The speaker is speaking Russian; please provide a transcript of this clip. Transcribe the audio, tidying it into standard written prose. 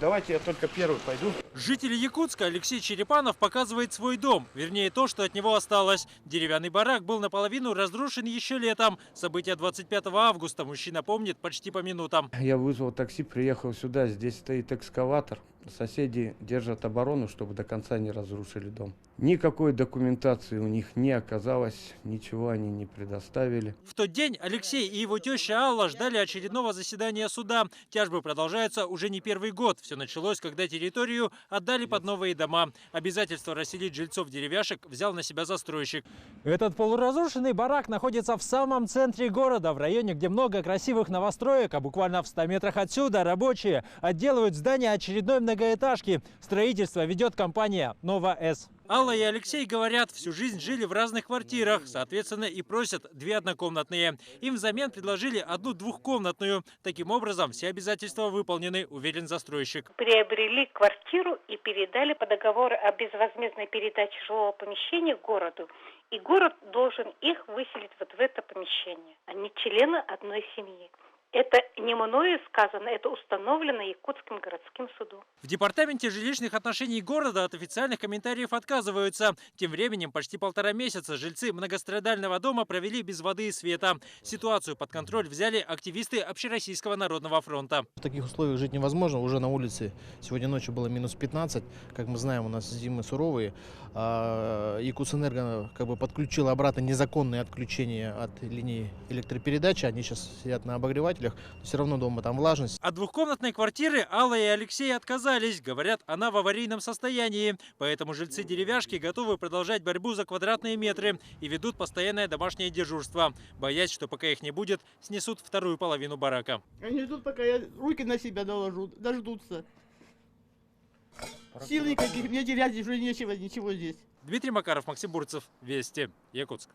Давайте я только первый пойду. Житель Якутска Алексей Черепанов показывает свой дом, вернее то, что от него осталось. Деревянный барак был наполовину разрушен еще летом. События 25 августа мужчина помнит почти по минутам. Я вызвал такси, приехал сюда. Здесь стоит экскаватор. Соседи держат оборону, чтобы до конца не разрушили дом. Никакой документации у них не оказалось, ничего они не предоставили. В тот день Алексей и его теща Алла ждали очередного заседания суда. Тяжбы продолжаются уже не первый год. Все началось, когда территорию отдали под новые дома. Обязательство расселить жильцов деревяшек взял на себя застройщик. Этот полуразрушенный барак находится в самом центре города, в районе, где много красивых новостроек, а буквально в 100 метрах отсюда рабочие отделывают здание очередной многоэтажки. Строительство ведет компания «Нова-С». Алла и Алексей говорят, всю жизнь жили в разных квартирах, соответственно, и просят 2 однокомнатные. Им взамен предложили 1 двухкомнатную. Таким образом, все обязательства выполнены, уверен застройщик. Приобрели квартиру и передали по договору о безвозмездной передаче жилого помещения городу. И город должен их выселить вот в это помещение. Они члены одной семьи. Это не мною сказано, это установлено Якутским городским судом. В департаменте жилищных отношений города от официальных комментариев отказываются. Тем временем почти 1,5 месяца жильцы многострадального дома провели без воды и света. Ситуацию под контроль взяли активисты Общероссийского народного фронта. В таких условиях жить невозможно. Уже на улице сегодня ночью было минус 15. Как мы знаем, у нас зимы суровые. Якутэнерго подключила обратно незаконные отключения от линии электропередачи. Они сейчас сидят на обогревателях. Все равно дома там влажность. От двухкомнатной квартиры Алла и Алексей отказались. Говорят, она в аварийном состоянии. Поэтому жильцы деревяшки готовы продолжать борьбу за квадратные метры и ведут постоянное домашнее дежурство. Боясь, что пока их не будет, снесут вторую половину барака. Они ждут, пока я руки на себя доложу, дождутся. Сил никаких, мне терять уже нечего, ничего здесь. Дмитрий Макаров, Максим Бурцев, Вести, Якутск.